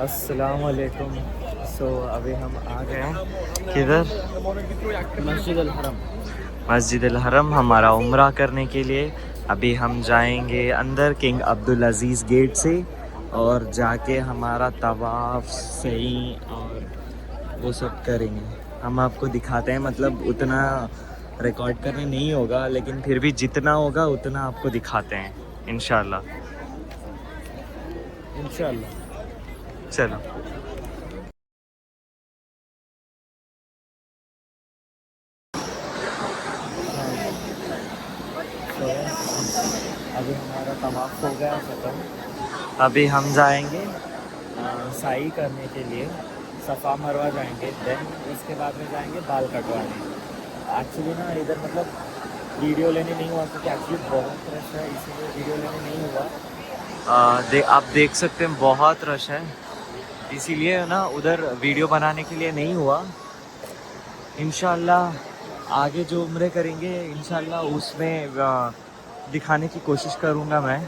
अस्सलाम वालेकुम। अभी हम आ गए हैं किधर? मस्जिद अल हरम। मस्जिद अल हरम हमारा उम्रा करने के लिए। अभी हम जाएंगे अंदर किंग अब्दुल अज़ीज़ गेट से और जाके हमारा तवाफ़ सही और वो सब करेंगे। हम आपको दिखाते हैं, मतलब उतना रिकॉर्ड करने नहीं होगा लेकिन फिर भी जितना होगा उतना आपको दिखाते हैं इंशाल्लाह। इंशाल्लाह। चलो। अभी हमारा तवाफ़ हो गया ख़त्म। अभी हम जाएंगे साई करने के लिए, सफ़ा मरवा जाएंगे। देन उसके बाद में जाएंगे बाल कटवाने। एक्चुअली ना इधर मतलब वीडियो लेने नहीं हुआ क्योंकि एक्चुअली बहुत रश है, इसीलिए वीडियो लेने नहीं हुआ। आप देख सकते हैं बहुत रश है, इसीलिए ना उधर वीडियो बनाने के लिए नहीं हुआ। इंशाल्लाह आगे जो उम्रे करेंगे इंशाल्लाह उसमें दिखाने की कोशिश करूँगा मैं।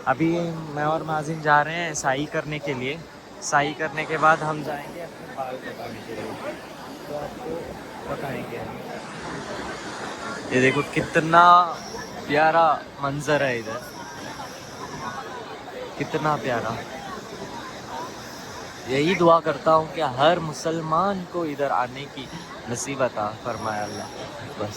अभी मैं और माजिन जा रहे हैं साई करने के लिए। साई करने के बाद हम जाएंगे अपने बाल कटाने के लिए, तो आपको बताएंगे। ये देखो कितना प्यारा मंजर है इधर, कितना प्यारा। यही दुआ करता हूँ कि हर मुसलमान को इधर आने की नसीब अता फरमाए अल्लाह, बस।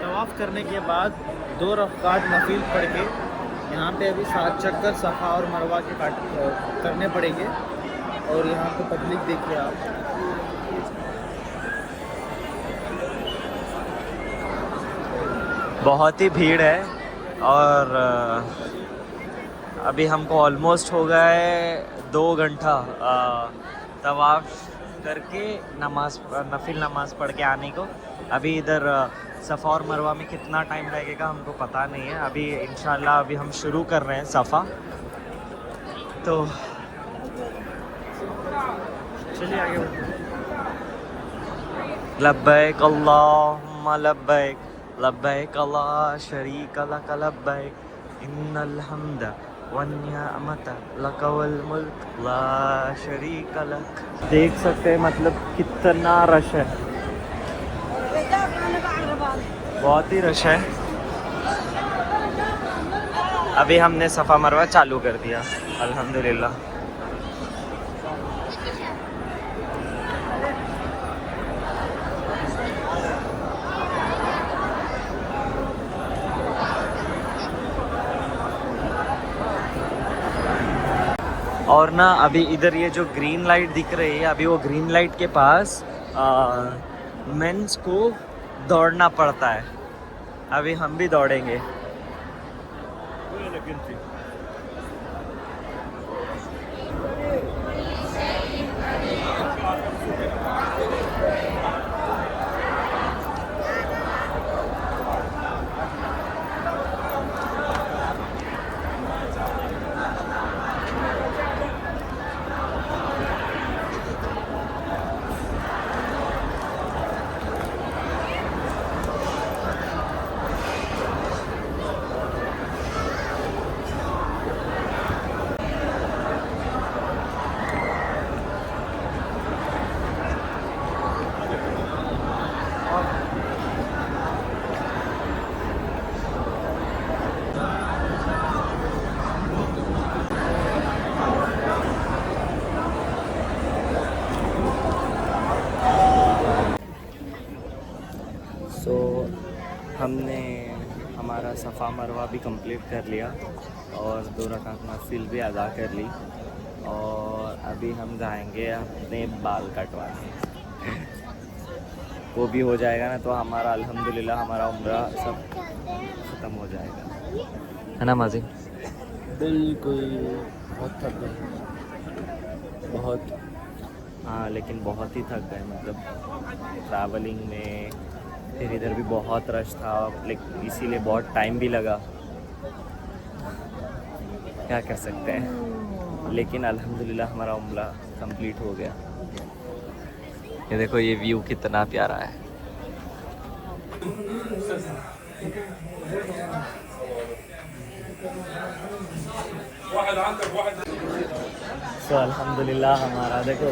तवाफ़ करने के बाद 2 रकात नफिल पढ़ के यहाँ पे अभी 7 चक्कर सफ़ा और मरवा के करने पड़ेंगे। और यहाँ पे पब्लिक देखिए आप। बहुत ही भीड़ है और अभी हमको ऑलमोस्ट हो गया है 2 घंटा तवाफ़ करके नफिल नमाज पढ़ के आने को। अभी इधर सफ़ा और मरवा में कितना टाइम लगेगा हमको पता नहीं है। अभी इंशाल्लाह अभी हम शुरू कर रहे हैं सफ़ा, तो चलिए आगे बढ़ते हैं। लब्बैक अल्लाहुम्मा लब्बैक लब्बैक ला शरीक लक लब्बैक इन्नल हम्दा वन्निअमत लक वल मुल्क ला शरीक लक। देख सकते हैं मतलब कितना रश है, बहुत ही रश है। अभी हमने सफ़ा मरवा चालू कर दिया अल्हम्दुलिल्लाह। और ना अभी इधर ये जो ग्रीन लाइट दिख रही है, अभी वो ग्रीन लाइट के पास मेंस को दौड़ना पड़ता है। अभी हम भी दौड़ेंगे। हमने हमारा सफ़ा मरवा भी कंप्लीट कर लिया और 2 रकात नफिल भी अदा कर ली और अभी हम जाएंगे अपने बाल कटवाने। वो भी हो जाएगा ना तो हमारा अल्हम्दुलिल्लाह हमारा उम्रा सब ख़त्म हो जाएगा, है ना माजी? बिल्कुल। बहुत थक गए, बहुत। हाँ लेकिन बहुत ही थक गए, मतलब ट्रैवलिंग में, फिर इधर भी बहुत रश था, लेकिन इसीलिए बहुत टाइम भी लगा। क्या कर सकते हैं, लेकिन अल्हम्दुलिल्लाह हमारा उम्रा कंप्लीट हो गया। ये देखो ये व्यू कितना प्यारा है। तो अल्हम्दुलिल्लाह हमारा देखो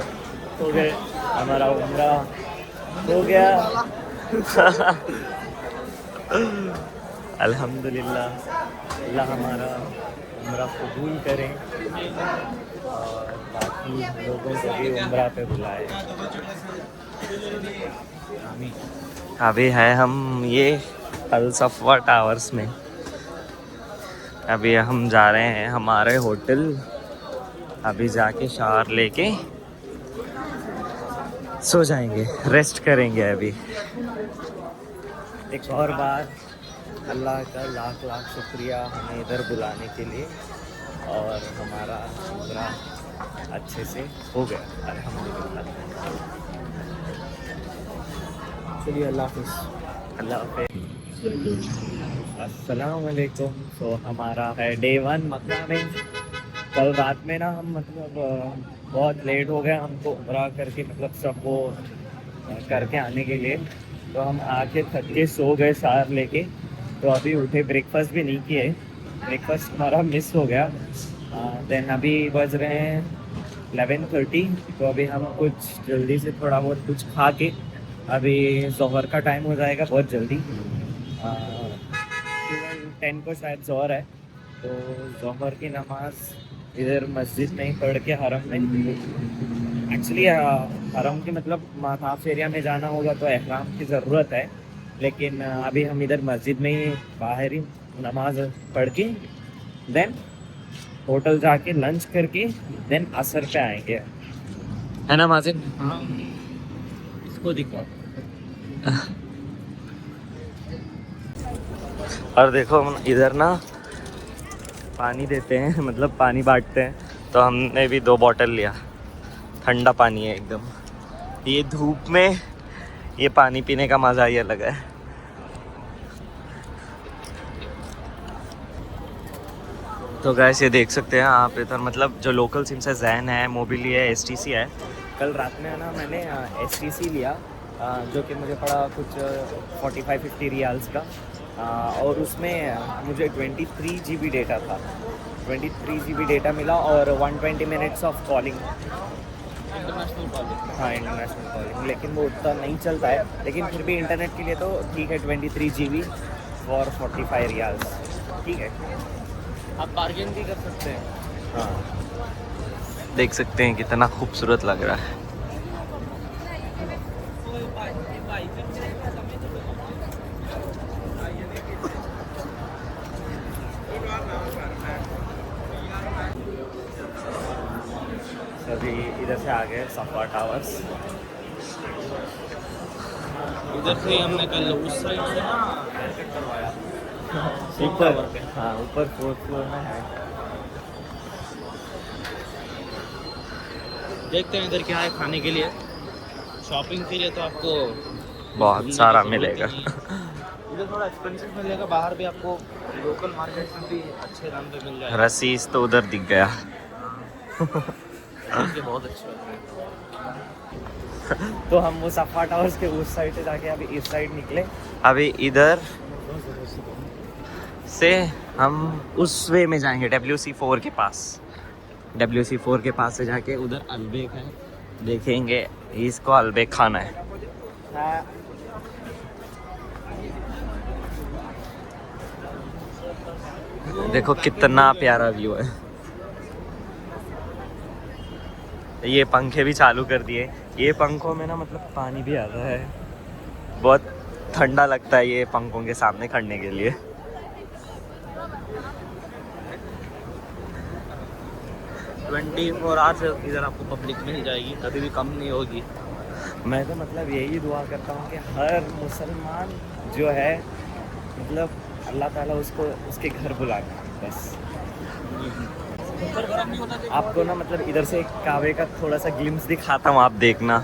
हो गए, हमारा उम्रा हो गया। अल्हम्दुलिल्लाह, अल्लाह हमारा उम्रा कबूल करें और बाकी लोगों को भी उम्रा पे बुलाए। अभी है हम ये अल सफ़वा टावर्स में। अभी हम जा रहे हैं हमारे होटल, अभी जाके शावर लेके सो जाएंगे, रेस्ट करेंगे। अभी एक और बार अल्लाह का लाख लाख शुक्रिया हमें इधर बुलाने के लिए, और हमारा उम्रा अच्छे से हो गया अल्हम्दुलिल्लाह। चलिए, अल्लाह हाफ़िज़। अल्लाह हाफ़िज़। अस्सलाम वालेकुम। तो हमारा है डे 1 मक्का में। कल रात में ना हम मतलब बहुत लेट हो गया हमको उम्रा करके, मतलब सब वो करके आने के लिए, तो हम आके थक के सो गए सार लेके। तो अभी उठे, ब्रेकफास्ट भी नहीं किए, ब्रेकफास्ट हमारा मिस हो गया। देन अभी बज रहे हैं 11:30। तो अभी हम कुछ जल्दी से थोड़ा बहुत कुछ खा के, अभी ज़ोहर का टाइम हो जाएगा बहुत जल्दी। 10 को शायद ज़ोहर है, तो ज़ोहर की नमाज़ इधर मस्जिद में ही पढ़ के हरम में, एक्चुअली हरम के मतलब मताफ एरिया में जाना होगा तो एहराम की ज़रूरत है, लेकिन अभी हम इधर मस्जिद में ही बाहर ही नमाज पढ़ के देन होटल जाके लंच करके देन असर पे आएंगे, है ना माजिद? हाँ, इसको दिखाओ। और देखो हम इधर ना पानी देते हैं, मतलब पानी बांटते हैं, तो हमने भी 2 बॉटल लिया। ठंडा पानी है एकदम, ये धूप में ये पानी पीने का मज़ा ही अलग है। तो गैस ये देख सकते हैं आप इधर, मतलब जो लोकल सिम्स है, जैन है, मोबिली है, STC है। कल रात में ना मैंने STC लिया, जो कि मुझे पड़ा कुछ 45-50 रियाल्स का, और उसमें मुझे 23 GB डेटा था, 23 GB डेटा मिला और 120 minutes of calling. International college. हाँ, इंटरनेशनल कॉलिंग, लेकिन वो उतना नहीं चलता है, लेकिन फिर भी इंटरनेट के लिए तो ठीक है। 23 GB फॉर 45 रियाल्स, ठीक है। आप बार्गेन भी कर सकते हैं। हाँ, देख सकते हैं कितना खूबसूरत लग रहा है। अभी इधर से आ गए सफ़वा टावर्स। इधर से ही हमने कल उस साइड से ना करवाया ऊपर, हाँ ऊपर 4th फ्लोर में है। देखते हैं इधर क्या है खाने के लिए। शॉपिंग के लिए तो आपको बहुत सारा मिलेगा। इधर थोड़ा एक्सपेंसिव मिलेगा, बाहर भी आपको लोकल मार्केट में भी अच्छे दाम पे मिल जाएगा। रसीस तो उधर दिख गया। ये बहुत अच्छे होते हैं। तो हम वो सफ़वा टावर्स के उस साइड से जाके अभी इस साइड निकले। अभी इधर से हम उस वे में जाएंगे WC4 के पास। WC4 के पास से जाके उधर अलबेक है, देखेंगे, इसको अलबेक खाना है। देखो कितना प्यारा व्यू है। ये पंखे भी चालू कर दिए। ये पंखों में ना मतलब पानी भी आता है, बहुत ठंडा लगता है ये पंखों के सामने खड़ने के लिए। ट्वेंटी फोर आवर्स इधर आपको पब्लिक मिल जाएगी, कभी भी कम नहीं होगी। मैं तो मतलब यही दुआ करता हूँ कि हर मुसलमान जो है मतलब अल्लाह ताला उसको उसके घर बुलाना बस। आपको ना मतलब इधर से काबे का थोड़ा सा ग्लिम्स दिखाता हूँ, आप देखना।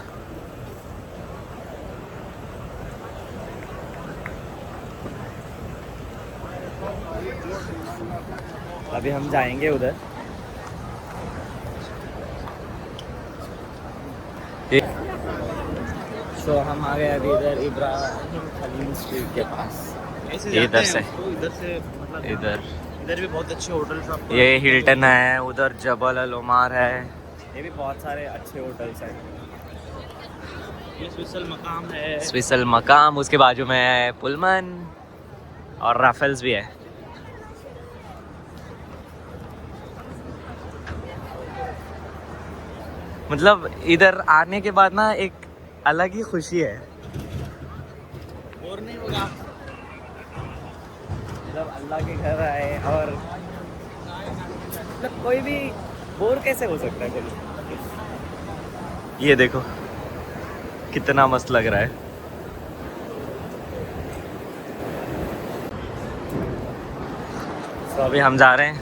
अभी हम जाएंगे उधर। तो हम आ गए अभी इधर इब्राहिम खलील स्ट्रीट के पास। इधर से मतलब इधर भी बहुत अच्छे होटल्स आपको। ये हिल्टन है, उधर जबल अल उमार है, ये भी बहुत सारे अच्छे होटल्स हैं। ये स्विसल मकाम है। स्विसल मकाम, उसके बाजू में है पुलमन और राफेल्स भी है। मतलब इधर आने के बाद ना एक अलग ही खुशी है। और नहीं होगा मतलब अल्लाह के घर आए और मतलब कोई भी बोर कैसे हो सकता है कोई। ये देखो कितना मस्त लग रहा है। तो अभी हम जा रहे हैं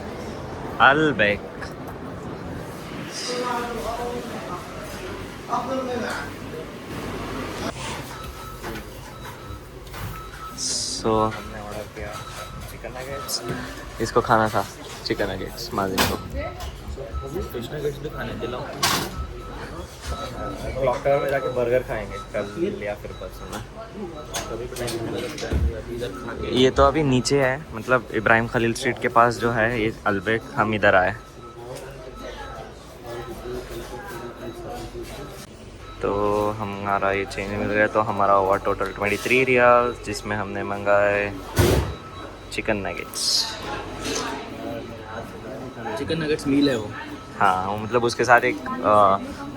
अल्बेक। सो हमने ऑर्डर किया चिकन नगेट्स, इसको खाना था चिकन नगेट्स माजिद को। कृष्णा गेट्स भी खाने दिलाओ। क्लॉक टावर में जाके बर्गर खाएंगे कल या फिर परसों में। ये तो अभी नीचे है, मतलब इब्राहिम खलील स्ट्रीट के पास जो है ये अल्बेक, हम इधर आए। तो हमारा ये चेंज मिल गया, तो हमारा हुआ टोटल 23 रियाल, जिसमें हमने मंगाए चिकन नगेट्स। चिकन नगेट्स मील है वो। हाँ मतलब उसके साथ एक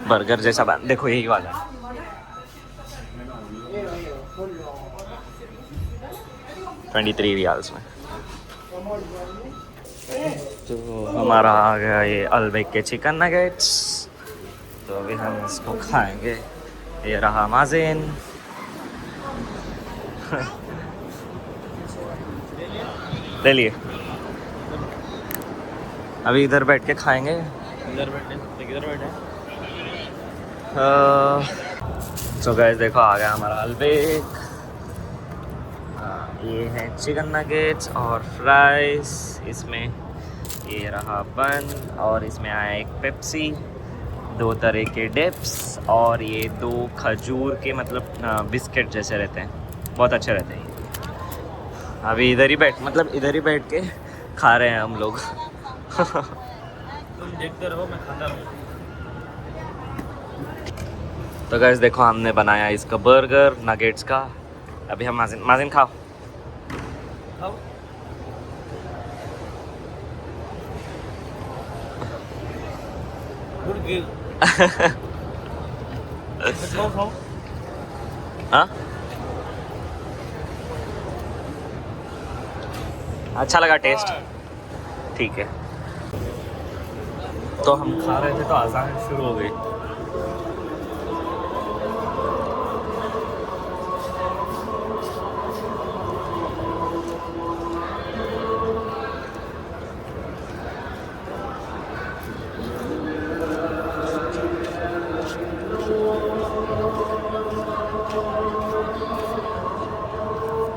बर्गर जैसा देखो यही वाला है। $23 रियाल्स में। तो हमारा आ गया ये अल्बेक के चिकन नगेट्स। तो अभी हम इसको खाएंगे। ये रहा माजिन। ले लिए। अभी इधर बैठ के खाएंगे। इधर बैठे तो गाइस देखो आ गया हमारा अल्बेक। ये है चिकन नगेट्स और फ्राइज, इसमें ये रहा बन और इसमें आया एक पेप्सी, 2 तरह के डिप्स और ये 2 खजूर के मतलब बिस्किट जैसे रहते हैं, बहुत अच्छे रहते हैं। अभी इधर ही बैठ के खा रहे हैं हम लोग। तुम देखते रहो, मैं खाता रहूँ। तो गाइस देखो हमने बनाया इसका बर्गर नगेट्स का। अभी हम माजिन खाओ। हाँ अच्छा लगा टेस्ट, ठीक है। तो हम खा रहे थे तो अज़ान शुरू हो गई।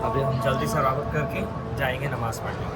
अभी हम जल्दी से रावत करके जाएंगे नमाज़ पढ़ने।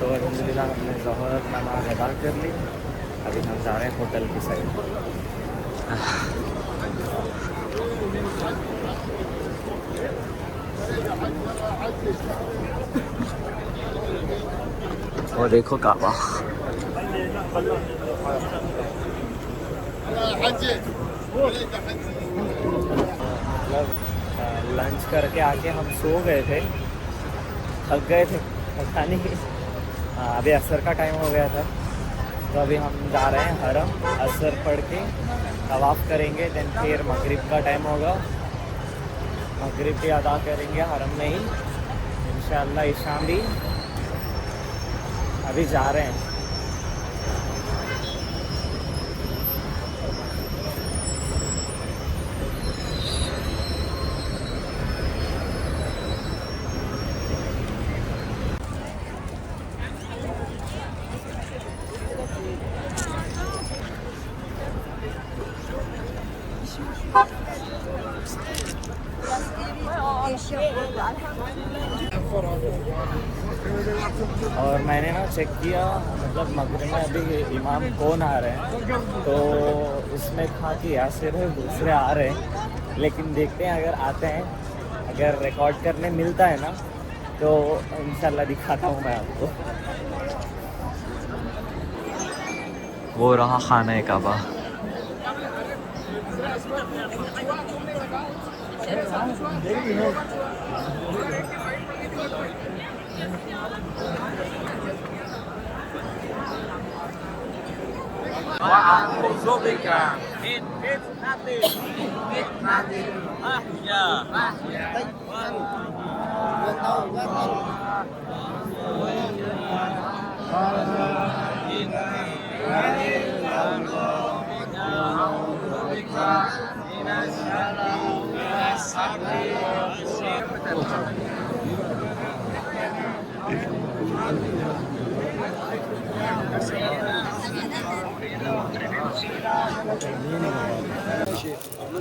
तो अल्हम्दुलिल्लाह हमने ज़ोहर नमाज अदा कर ली। अभी हम जा रहे हैं होटल की साइड। वो देखो काबा। मतलब लंच करके आके हम सो गए थे, थक गए थे, पता नहीं। अभी असर का टाइम हो गया था, तो अभी हम जा रहे हैं हरम। असर पढ़ के तवाफ़ करेंगे, देन फिर मगरिब का टाइम होगा, मगरिब भी अदा करेंगे हरम में ही इंशाअल्लाह। इशा भी अभी जा रहे हैं। और मैंने ना चेक किया, मतलब मगरिब में अभी इमाम कौन आ रहे हैं, तो उसमें था कि यासिर है, दूसरे आ रहे हैं। लेकिन देखते हैं अगर आते हैं, अगर रिकॉर्ड करने मिलता है ना तो इंशाल्लाह दिखाता हूँ मैं आपको। वो रहा खाना काबा।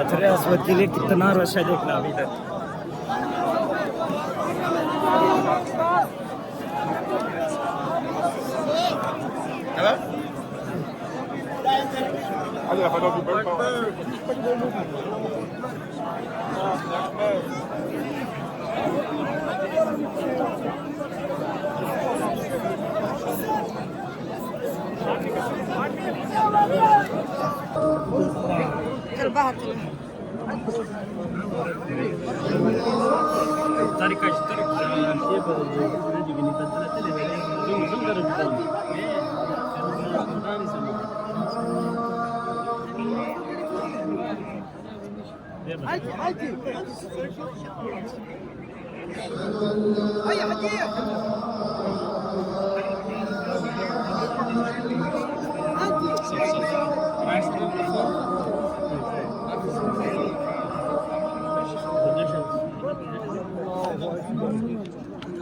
अथरे अस्वद के लिए कितना रश है देखना अभी तक।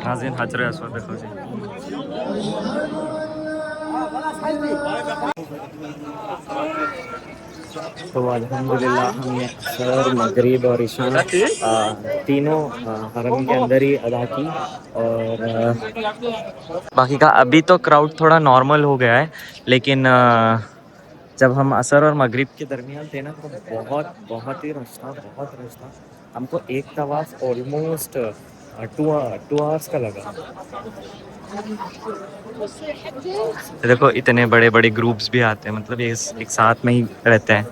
नाज़रीन हजर अस्वद देखो जी। तो अल्हम्दुलिल्लाह हमने असर, मगरिब और इशा तीनों हरम के अंदर ही अदा की। और बाकी का अभी तो क्राउड थोड़ा नॉर्मल हो गया है, लेकिन जब हम असर और मगरिब के दरमियान थे ना तो बहुत ही रश था। हमको एक तवाफ ऑलमोस्ट 2 आवर्स का लगा। देखो इतने बड़े बड़े ग्रुप्स भी आते हैं, मतलब ये एक साथ में ही रहते हैं।